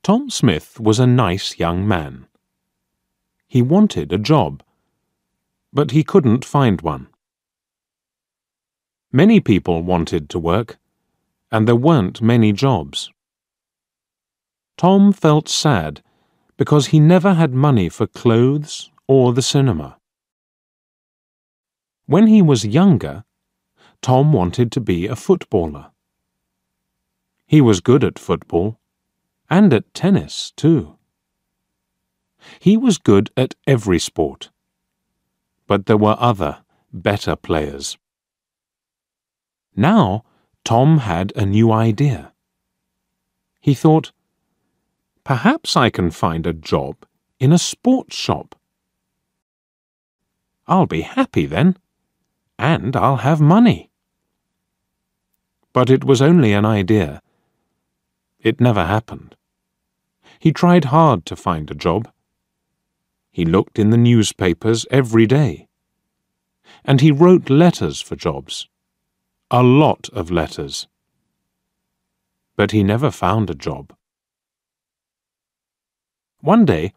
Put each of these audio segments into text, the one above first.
Tom Smith was a nice young man. He wanted a job, but he couldn't find one. Many people wanted to work, and there weren't many jobs. Tom felt sad because he never had money for clothes or the cinema. When he was younger, Tom wanted to be a footballer. He was good at football, and at tennis, too. He was good at every sport, but there were other, better players. Now, Tom had a new idea. He thought, perhaps I can find a job in a sports shop. I'll be happy then, and I'll have money. But it was only an idea. It never happened. He tried hard to find a job. He looked in the newspapers every day. And he wrote letters for jobs. A lot of letters. But he never found a job. One day,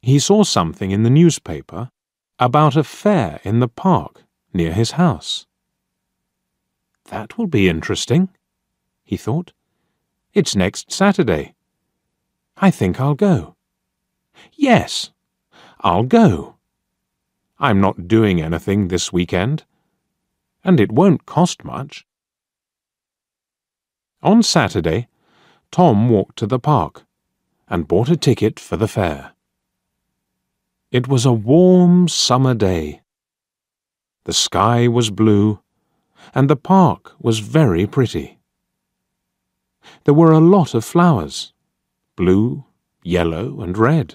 he saw something in the newspaper about a fair in the park near his house. That will be interesting, he thought. It's next Saturday. I think I'll go. Yes, I'll go. I'm not doing anything this weekend, and it won't cost much. On Saturday, Tom walked to the park and bought a ticket for the fair. It was a warm summer day. The sky was blue, and the park was very pretty. There were a lot of flowers, blue, yellow, and red.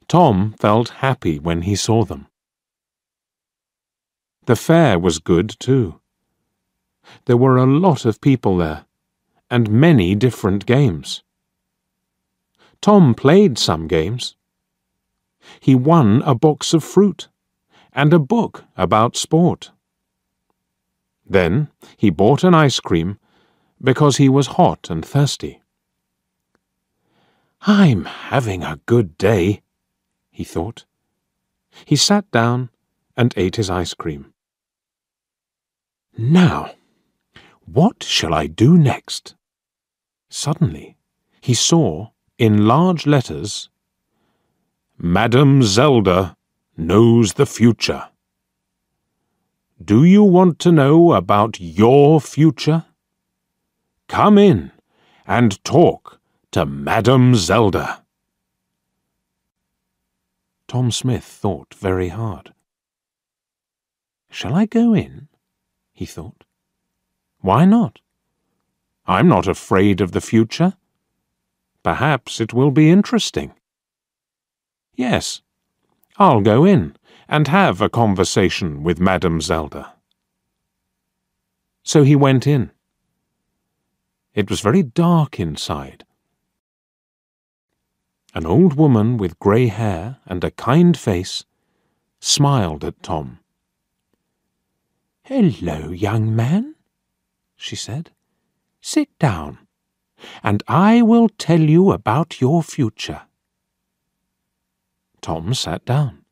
Tom felt happy when he saw them. The fair was good, too. There were a lot of people there, and many different games. Tom played some games. He won a box of fruit and a book about sport. Then he bought an ice cream because he was hot and thirsty. I'm having a good day, he thought. He sat down and ate his ice cream. Now, what shall I do next? Suddenly, he saw, in large letters, Madam Zelda knows the future. Do you want to know about your future? Come in and talk to Madam Zelda. Tom Smith thought very hard. Shall I go in? He thought. Why not? I'm not afraid of the future. Perhaps it will be interesting. Yes, I'll go in and have a conversation with Madam Zelda. So he went in. It was very dark inside. An old woman with grey hair and a kind face smiled at Tom. Hello, young man, she said. Sit down, and I will tell you about your future. Tom sat down.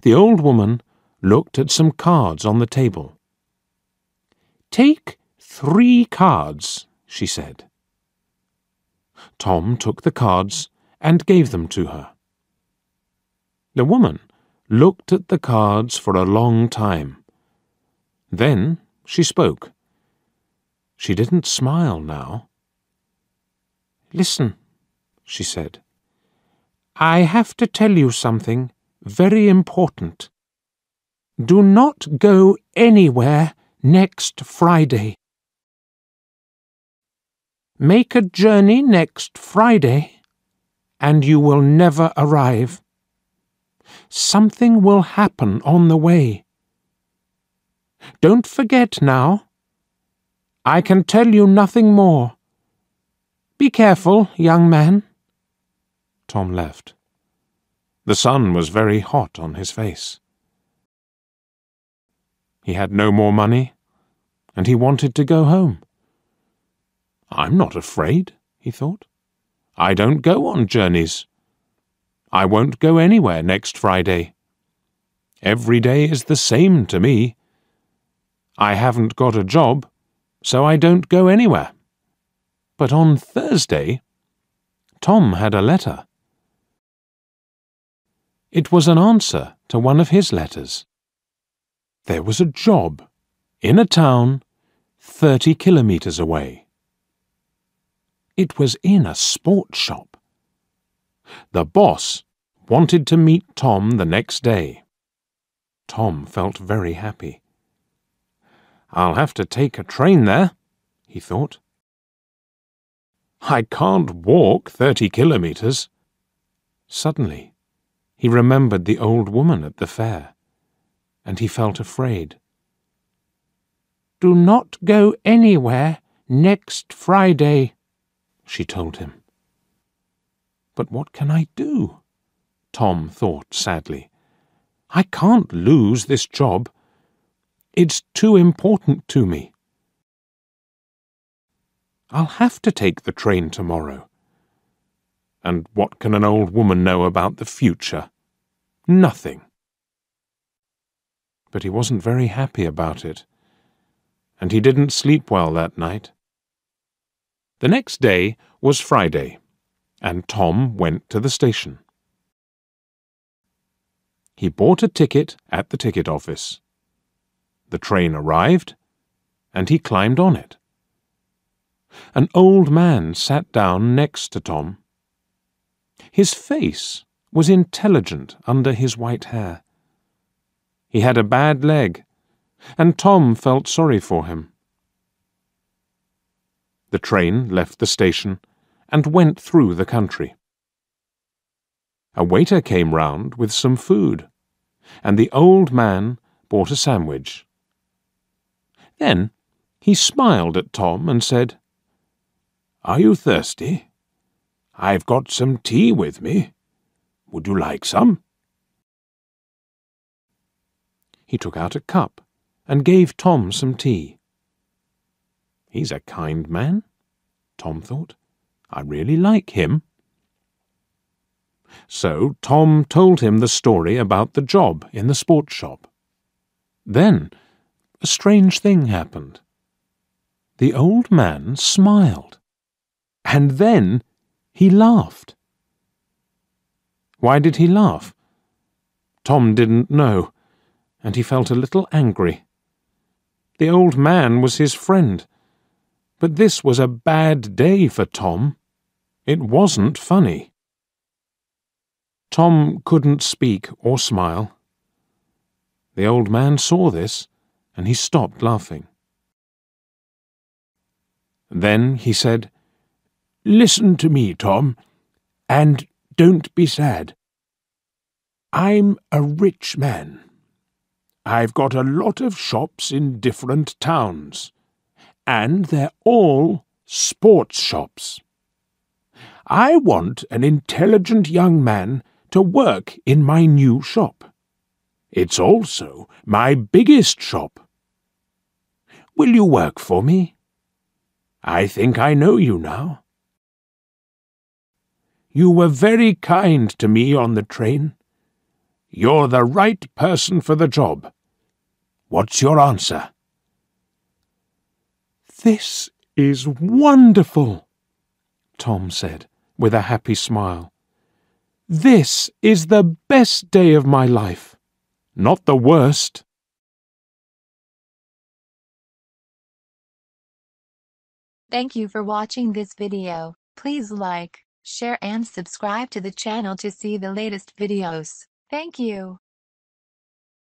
The old woman looked at some cards on the table. Take 3 cards, she said. Tom took the cards and gave them to her. The woman looked at the cards for a long time. Then she spoke. She didn't smile now. Listen, she said. I have to tell you something very important. Do not go anywhere next Friday. Make a journey next Friday, and you will never arrive. Something will happen on the way. Don't forget now. I can tell you nothing more. Be careful, young man. Tom left. The sun was very hot on his face. He had no more money, and he wanted to go home. I'm not afraid, he thought. I don't go on journeys. I won't go anywhere next Friday. Every day is the same to me. I haven't got a job, so I don't go anywhere. But on Thursday, Tom had a letter. It was an answer to one of his letters. There was a job in a town 30 kilometers away. It was in a sports shop. The boss wanted to meet Tom the next day. Tom felt very happy. I'll have to take a train there, he thought. I can't walk 30 kilometers. Suddenly, he remembered the old woman at the fair, and he felt afraid. Do not go anywhere next Friday, she told him. But what can I do? Tom thought sadly. I can't lose this job. It's too important to me. I'll have to take the train tomorrow. And what can an old woman know about the future? Nothing. But he wasn't very happy about it, and he didn't sleep well that night. The next day was Friday, and Tom went to the station. He bought a ticket at the ticket office. The train arrived, and he climbed on it. An old man sat down next to Tom. His face was intelligent under his white hair. He had a bad leg, and Tom felt sorry for him. The train left the station and went through the country. A waiter came round with some food, and the old man bought a sandwich. Then he smiled at Tom and said, Are you thirsty? I've got some tea with me. Would you like some? He took out a cup and gave Tom some tea. He's a kind man, Tom thought. I really like him. So Tom told him the story about the job in the sports shop. Then a strange thing happened. The old man smiled, and then he laughed. Why did he laugh? Tom didn't know, and he felt a little angry. The old man was his friend, but this was a bad day for Tom. It wasn't funny. Tom couldn't speak or smile. The old man saw this, and he stopped laughing. Then he said, Listen to me, Tom, and don't be sad. I'm a rich man. I've got a lot of shops in different towns, and they're all sports shops. I want an intelligent young man to work in my new shop. It's also my biggest shop. Will you work for me? I think I know you now. You were very kind to me on the train. You're the right person for the job. What's your answer? This is wonderful, Tom said, with a happy smile. This is the best day of my life, not the worst. Thank you for watching this video. Please like, share and subscribe to the channel to see the latest videos. Thank you.